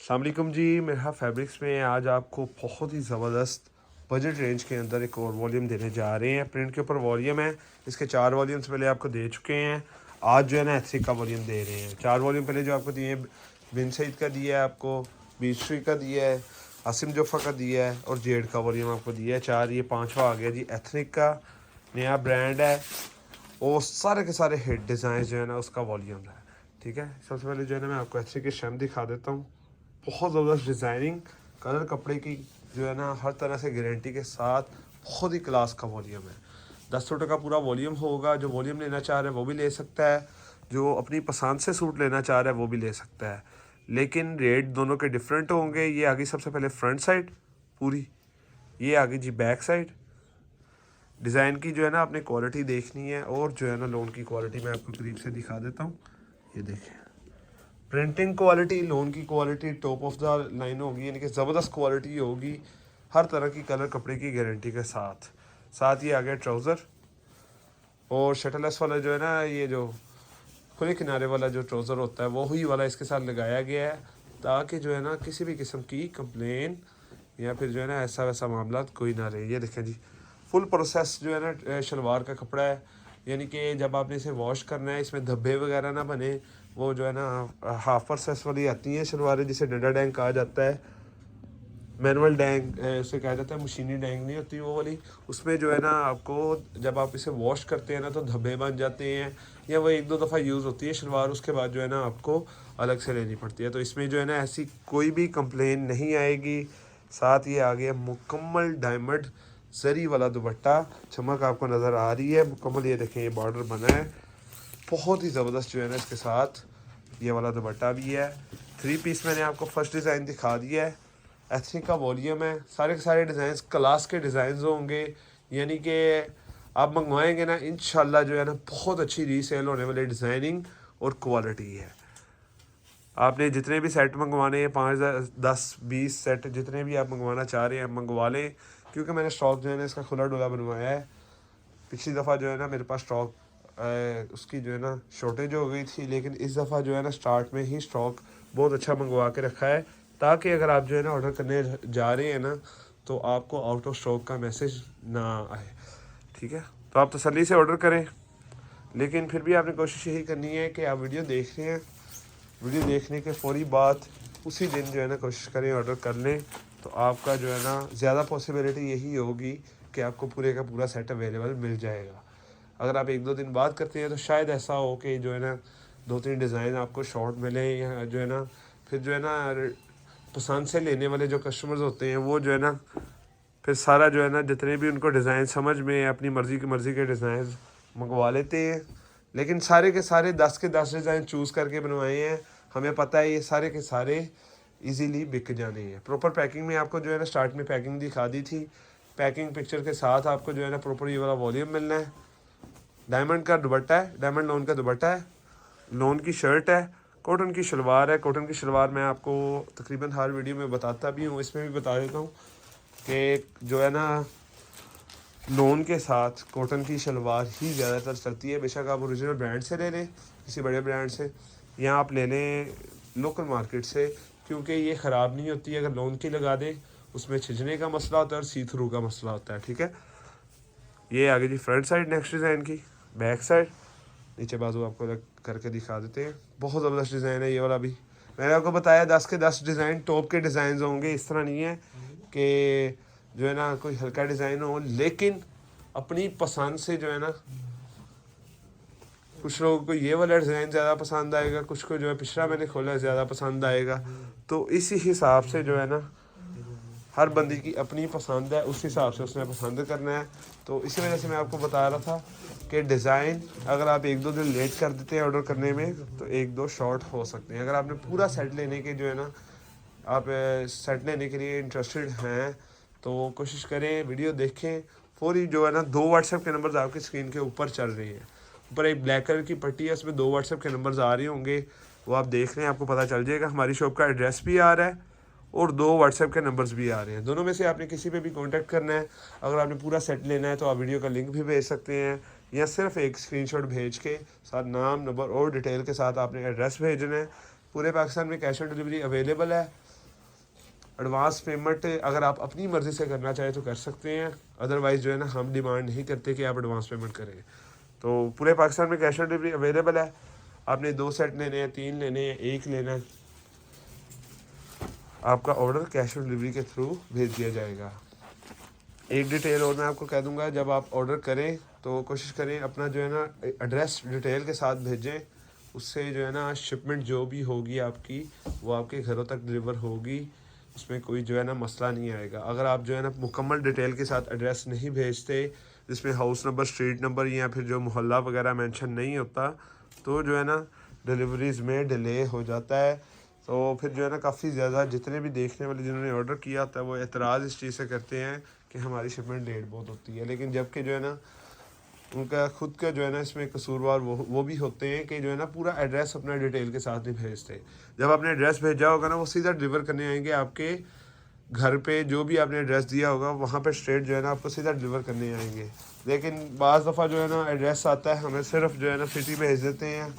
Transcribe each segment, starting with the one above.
अस्सलाम वालेकुम जी। मेरा फैब्रिक्स में आज आपको बहुत ही ज़बरदस्त बजट रेंज के अंदर एक और वॉल्यूम देने जा रहे हैं। प्रिंट के ऊपर वॉल्यूम है, इसके 4 वॉल्यूम्स पहले आपको दे चुके हैं। आज जो है ना एथनिक का वॉल्यूम दे रहे हैं। 4 वॉल्यूम पहले जो आपको दिए, बिन सईद का दिया है, आपको बीश्री का दिया है, आसिम जोफ़ा का दिया है और जेड का वॉल्यूम आपको दिया है। 4 ये 5वां आ गया जी। एथनिक का नया ब्रांड है और सारे के सारे हिट डिज़ाइन जो है ना उसका वॉल्यूम है। ठीक है, सबसे पहले जो है ना मैं आपको एथनिक की शैम दिखा देता हूँ। बहुत ज़बरदस्त डिज़ाइनिंग, कलर कपड़े की जो है ना हर तरह से गारंटी के साथ बहुत ही क्लास का वॉल्यूम है। 10 फुट का पूरा वॉल्यूम होगा। जो वॉल्यूम लेना चाह रहा है वो भी ले सकता है, जो अपनी पसंद से सूट लेना चाह रहा है वो भी ले सकता है, लेकिन रेट दोनों के डिफरेंट होंगे। ये आगे सबसे पहले फ्रंट साइड पूरी, ये आगे जी बैक साइड। डिज़ाइन की जो है ना आपने क्वालिटी देखनी है और जो है ना लोन की क्वालिटी मैं आपको करीब से दिखा देता हूँ। ये देखें, प्रिंटिंग क्वालिटी, लोन की quality top of the line होगी, यानी कि ज़बरदस्त क्वालिटी होगी हर तरह की कलर कपड़े की गारंटी के साथ। साथ ही आ गया ट्राउज़र और शटललेस वाला जो है ना, ये जो खुले किनारे वाला जो ट्राउज़र होता है वही वाला इसके साथ लगाया गया है, ताकि जो है ना किसी भी किस्म की कंप्लेन या फिर जो है ना ऐसा वैसा मामला कोई ना रहे। ये देखें जी, फुल प्रोसेस जो है ना शलवार का कपड़ा है, यानी कि जब आपने इसे वॉश करना है इसमें धब्बे वगैरह ना बने। वो जो है ना हाफ प्रोसेस वाली आती हैं शलवारें, जिसे डंडा डैंग कहा जाता है, मैनुअल डैंग उसे कहा जाता है, मशीनी डैंग नहीं होती वो वाली। उसमें जो है ना आपको जब आप इसे वॉश करते हैं ना तो धब्बे बन जाते हैं, या वो 1-2 दफ़ा यूज़ होती है शलवार, उसके बाद जो है ना आपको अलग से लेनी पड़ती है। तो इसमें जो है ना ऐसी कोई भी कंप्लेन नहीं आएगी। साथ ये आ गया मुकम्मल डायमंड जरी वाला दुपट्टा, चमक आपको नज़र आ रही है मुकम्मल। ये देखें, ये बॉर्डर बना है बहुत ही ज़बरदस्त जो है ना इसके साथ ये वाला दुपट्टा भी है। 3 पीस मैंने आपको फर्स्ट डिज़ाइन दिखा दिया है। एथनिक का वॉल्यूम है, सारे के सारे डिज़ाइन क्लास के डिज़ाइन होंगे, यानी कि आप मंगवाएंगे ना इंशाल्लाह जो है ना बहुत अच्छी रीसेल होने वाली डिज़ाइनिंग और क्वालिटी है। आपने जितने भी सेट मंगवाने हैं, 5, 10, 20 सेट जितने भी आप मंगवाना चाह रहे हैं मंगवा लें, क्योंकि मैंने स्टॉक जो है ना इसका खुला डुला बनवाया है। पिछली दफ़ा जो है ना मेरे पास स्टॉक उसकी जो है ना शॉर्टेज हो गई थी, लेकिन इस दफ़ा जो है ना स्टार्ट में ही स्टॉक बहुत अच्छा मंगवा के रखा है, ताकि अगर आप जो है ना ऑर्डर करने जा रहे हैं ना तो आपको आउट ऑफ स्टॉक का मैसेज ना आए। ठीक है, तो आप तसल्ली से ऑर्डर करें, लेकिन फिर भी आपने कोशिश यही करनी है कि आप वीडियो देख रहे हैं, वीडियो देखने के फ़ौरी बाद उसी दिन जो है ना कोशिश करें ऑर्डर कर लें, तो आपका जो है ना ज़्यादा पॉसिबिलिटी यही होगी कि आपको पूरे का पूरा सेट अवेलेबल मिल जाएगा। अगर आप 1-2 दिन बाद करते हैं तो शायद ऐसा हो कि जो है ना 2-3 डिज़ाइन आपको शॉर्ट मिले, या जो है ना फिर जो है ना पसंद से लेने वाले जो कस्टमर्स होते हैं वो जो है ना फिर सारा जो है ना जितने भी उनको डिज़ाइन समझ में अपनी मर्ज़ी के डिज़ाइन मंगवा लेते हैं, लेकिन सारे के सारे 10 के 10 डिज़ाइन चूज़ करके बनवाए हैं। हमें पता है ये सारे के सारे इजीली बिक जाने हैं। प्रॉपर पैकिंग में आपको जो है ना स्टार्ट में पैकिंग दिखा दी थी, पैकिंग पिक्चर के साथ आपको जो है ना प्रॉपर ये वाला वॉल्यूम मिलना है। डायमंड का दुपट्टा है, डायमंड लोन का दुपट्टा है, लोन की शर्ट है, कॉटन की शलवार है। कॉटन की शलवार मैं आपको तकरीबन हर वीडियो में बताता भी हूँ, इसमें भी बता देता हूँ कि जो है ना लोन के साथ कॉटन की शलवार ही ज़्यादातर चलती है। बेशक आप ओरिजिनल ब्रांड से ले लें, किसी बड़े ब्रांड से, या आप ले लें लोकल मार्केट से, क्योंकि ये ख़राब नहीं होती है। अगर लोन की लगा दें उसमें छिजने का मसला होता है और सी थ्रू का मसला होता है। ठीक है, ये आगे जी फ्रंट साइड नेक्स्ट डिज़ाइन की, बैक साइड नीचे बाजू आपको अलग करके दिखा देते हैं। बहुत ज़बरदस्त डिज़ाइन है ये वाला भी। मैंने आपको बताया 10 के 10 डिज़ाइन टॉप के डिज़ाइन होंगे। इस तरह नहीं है कि जो है ना कोई हल्का डिज़ाइन हो, लेकिन अपनी पसंद से जो है ना कुछ लोगों को ये वाला डिज़ाइन ज़्यादा पसंद आएगा, कुछ को जो है पिछला मैंने खोला है ज़्यादा पसंद आएगा। तो इसी हिसाब से जो है ना हर बंदी की अपनी पसंद है, उस हिसाब से उसने पसंद करना है। तो इसी वजह से मैं आपको बता रहा था कि डिज़ाइन अगर आप 1-2 दिन लेट कर देते हैं ऑर्डर करने में तो 1-2 शॉर्ट हो सकते हैं। अगर आपने पूरा सेट लेने के जो है ना आप सेट लेने के लिए इंटरेस्टेड हैं तो कोशिश करें, वीडियो देखें फौरी। जो है ना 2 व्हाट्सएप के नंबर्स आपकी स्क्रीन के ऊपर चल रही हैं, ऊपर एक ब्लैक कलर की पट्टी है, उसमें 2 व्हाट्सएप के नंबर्स आ रहे होंगे, वो आप देख रहे हैं, आपको पता चल जाएगा। हमारी शॉप का एड्रेस भी आ रहा है और 2 व्हाट्सएप के नंबर्स भी आ रहे हैं। दोनों में से आपने किसी पे भी कांटेक्ट करना है। अगर आपने पूरा सेट लेना है तो आप वीडियो का लिंक भी भेज सकते हैं, या सिर्फ एक स्क्रीनशॉट भेज के साथ नाम, नंबर और डिटेल के साथ आपने एड्रेस भेजना है। पूरे पाकिस्तान में कैश ऑन डिलीवरी अवेलेबल है। एडवांस पेमेंट अगर आप अपनी मर्ज़ी से करना चाहें तो कर सकते हैं, अदरवाइज़ जो है ना हम डिमांड नहीं करते कि आप एडवांस पेमेंट करें। तो पूरे पाकिस्तान में कैश ऑन डिलीवरी अवेलेबल है। आपने 2 सेट लेने हैं, 3 लेने हैं, 1 लेना है, आपका ऑर्डर कैश ऑन डिलीवरी के थ्रू भेज दिया जाएगा। एक डिटेल और मैं आपको कह दूंगा, जब आप ऑर्डर करें तो कोशिश करें अपना जो है ना एड्रेस डिटेल के साथ भेजें, उससे जो है ना शिपमेंट जो भी होगी आपकी वो आपके घरों तक डिलीवर होगी, उसमें कोई जो है ना मसला नहीं आएगा। अगर आप जो है ना मुकम्मल डिटेल के साथ एड्रेस नहीं भेजते, जिसमें हाउस नंबर, स्ट्रीट नंबर या फिर जो मोहल्ला वगैरह मेंशन नहीं होता, तो जो है ना डिलीवरीज़ में डिले हो जाता है। तो फिर जो है ना काफ़ी ज़्यादा जितने भी देखने वाले जिन्होंने ऑर्डर किया होता है वो एतराज़ इस चीज़ से करते हैं कि हमारी शिपमेंट लेट बहुत होती है, लेकिन जबकि जो है ना उनका खुद का जो है ना इसमें कसूरवार वो भी होते हैं कि जो है ना पूरा एड्रेस अपना डिटेल के साथ नहीं भेजते। जब आपने एड्रेस भेजा होगा ना वो सीधा डिलीवर करने आएंगे आपके घर पे, जो भी आपने एड्रेस दिया होगा वहाँ पे स्ट्रेट जो है ना आपको सीधा डिलीवर करने आएंगे। लेकिन बाज़ दफ़ा जो है ना एड्रेस आता है हमें सिर्फ जो है ना सिटी भेज देते हैं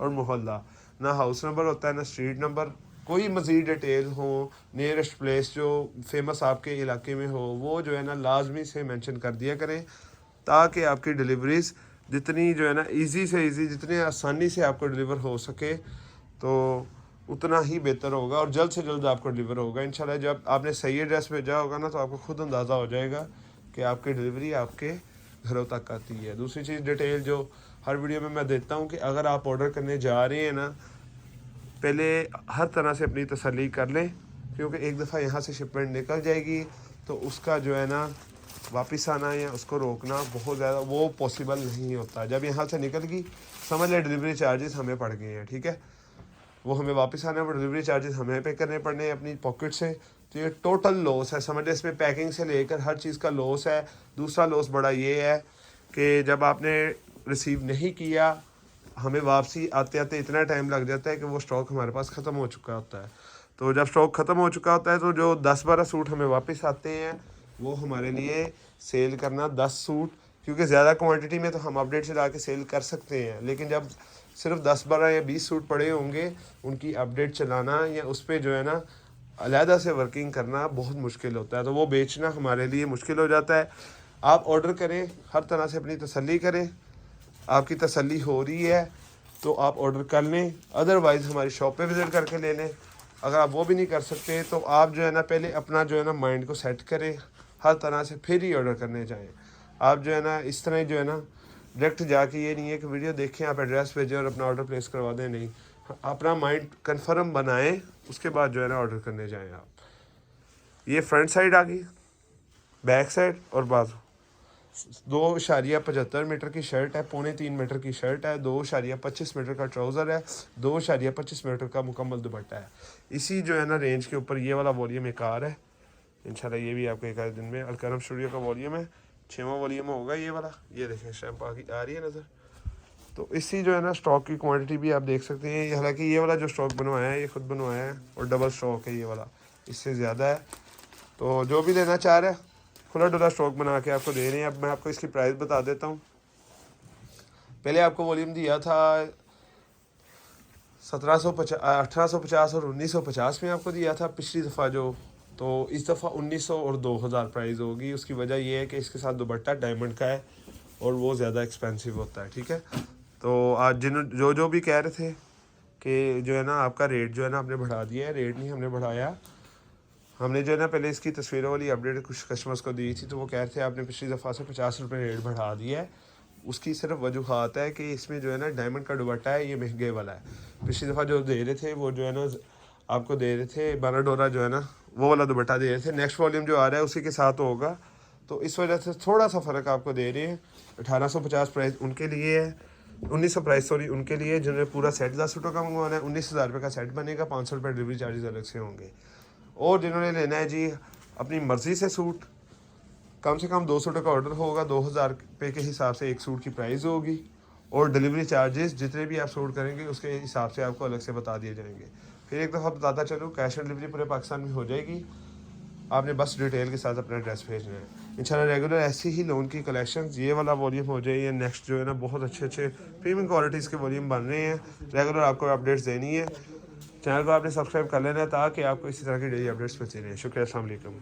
और मोहल्ला, ना हाउस नंबर होता है ना स्ट्रीट नंबर, कोई मज़ीद डिटेल हो, नियरेस्ट प्लेस जो फेमस आपके इलाके में हो वो जो है ना लाजमी से मेंशन कर दिया करें, ताकि आपकी डिलीवरीज़ जितनी जो है ना इजी से इजी, जितने आसानी से आपको डिलीवर हो सके तो उतना ही बेहतर होगा और जल्द से जल्द आपको डिलीवर होगा इंशाल्लाह। जब आपने सही एड्रेस भेजा होगा ना तो आपको खुद अंदाज़ा हो जाएगा कि आपकी डिलीवरी आपके घरों तक आती है। दूसरी चीज़ डिटेल जो हर वीडियो में मैं देता हूँ कि अगर आप ऑर्डर करने जा रहे हैं ना, पहले हर तरह से अपनी तसल्ली कर लें, क्योंकि एक दफ़ा यहाँ से शिपमेंट निकल जाएगी तो उसका जो है ना वापस आना या उसको रोकना बहुत ज़्यादा वो पॉसिबल नहीं होता। जब यहाँ से निकल गई समझ लें डिलीवरी चार्जेस हमें पड़ गए हैं, ठीक है, वो हमें वापस आने पर डिलीवरी चार्जेस हमें पे करने पड़ने हैं अपनी पॉकेट से। तो ये टोटल लॉस है, समझ लें इसमें पैकिंग से लेकर हर चीज़ का लॉस है। दूसरा लॉस बड़ा ये है कि जब आपने रिसीव नहीं किया, हमें वापसी आते आते इतना टाइम लग जाता है कि वो स्टॉक हमारे पास ख़त्म हो चुका होता है। तो जब स्टॉक ख़त्म हो चुका होता है तो जो 10-12 सूट हमें वापस आते हैं वो हमारे लिए सेल करना 10 सूट, क्योंकि ज़्यादा क्वांटिटी में तो हम अपडेट चला के सेल कर सकते हैं, लेकिन जब सिर्फ 10-12 या 20 सूट पड़े होंगे उनकी अपडेट चलाना या उस पर जो है ना अलहदा से वर्किंग करना बहुत मुश्किल होता है, तो वो बेचना हमारे लिए मुश्किल हो जाता है। आप ऑर्डर करें, हर तरह से अपनी तसल्ली करें, आपकी तसल्ली हो रही है तो आप ऑर्डर कर लें, अदरवाइज़ हमारी शॉप पे विज़िट करके ले लें। अगर आप वो भी नहीं कर सकते तो आप जो है ना पहले अपना जो है ना माइंड को सेट करें हर तरह से, फिर ही ऑर्डर करने जाएं। आप जो है ना इस तरह ही जो है ना डायरेक्ट जाके, ये नहीं है कि वीडियो देखें आप एड्रेस भेजें और अपना ऑर्डर प्लेस करवा दें, नहीं, अपना माइंड कन्फर्म बनाएं, उसके बाद जो है ना ऑर्डर करने जाएँ आप। ये फ्रंट साइड आ गई, बैक साइड और बाजू। 2.75 मीटर की शर्ट है, 2.25 मीटर की शर्ट है, 2.25 मीटर का ट्राउज़र है, 2.25 मीटर का मुकम्मल दुपट्टा है। इसी जो है ना रेंज के ऊपर ये वाला वॉल्यूम एक और है, इंशाल्लाह ये भी आपको एक आध दिन में अलकरम स्टूडियो का वॉल्यूम है, 6वां वॉल्यूम होगा ये वाला। ये देखें स्टैम्प आ रही है नज़र। तो इसी जो है ना स्टॉक की क्वांटिटी भी आप देख सकते हैं। हालांकि ये वाला जो स्टॉक बनवाया है ये खुद बनवाया है और डबल स्टॉक है, ये वाला इससे ज़्यादा है। तो जो भी लेना चाह रहे हैं खुला डुला स्टॉक बना के आपको दे रहे हैं। अब मैं आपको इसकी प्राइस बता देता हूँ। पहले आपको वॉल्यूम दिया था 1850 और 1950 में आपको दिया था पिछली दफ़ा जो, तो इस दफ़ा 1900 और 2000 प्राइस होगी। उसकी वजह यह है कि इसके साथ दुपट्टा डायमंड का है और वो ज़्यादा एक्सपेंसिव होता है, ठीक है। तो आज जो भी कह रहे थे कि जो है ना आपका रेट जो है ना आपने बढ़ा दिया है, रेट नहीं हमने बढ़ाया। हमने जो है ना पहले इसकी तस्वीरों वाली अपडेट कुछ कस्टमर्स को दी थी, तो वो कह रहे थे आपने पिछली दफ़ा से 50 रुपये रेट बढ़ा दिया है। उसकी सिर्फ वजूहत है कि इसमें जो है ना डायमंड का दुपट्टा है, ये महंगे वाला है। पिछली दफ़ा जो दे रहे थे वो जो है ना आपको दे रहे थे बाराडोरा जो है ना वो वाला दुपट्टा दे रहे थे। नेक्स्ट वॉल्यूम जो आ रहा है उसी के साथ होगा, तो इस वजह से थोड़ा सा फ़र्क आपको दे रहे हैं। 1850 प्राइस उनके लिए है, 1900 प्राइस सॉरी उनके लिए जिन्होंने पूरा सेट 10 सूटों का मंगवाना है। 19,000 रुपये का सेट बनेगा, 500 रुपये डिलीवरी चार्जेस अलग से होंगे। और जिन्होंने लेना है जी अपनी मर्ज़ी से सूट, कम से कम 2 सूटों का ऑर्डर होगा, 2000 रुपये के हिसाब से एक सूट की प्राइस होगी और डिलीवरी चार्जेस जितने भी आप सूट करेंगे उसके हिसाब से आपको अलग से बता दिए जाएंगे। फिर एक दफ़ा बताता चलूँ, कैश ऑन डिलीवरी पूरे पाकिस्तान में हो जाएगी, आपने बस डिटेल के साथ अपना एड्रेस भेजना है। इंशाल्लाह रेगुलर ऐसी ही लोन की कलेक्शंस, ये वाला वॉल्यूम हो जाए या नेक्स्ट जो है ना बहुत अच्छे प्रीमियम क्वालिटीज़ के वॉल्यूम बन रहे हैं। रेगुलर आपको अपडेट्स देनी है, चैनल को आपने सब्सक्राइब कर लेना है ताकि आपको इसी तरह की डेली अपडेट्स मिलती रहें। शुक्रिया, अस्सलाम वालेकुम।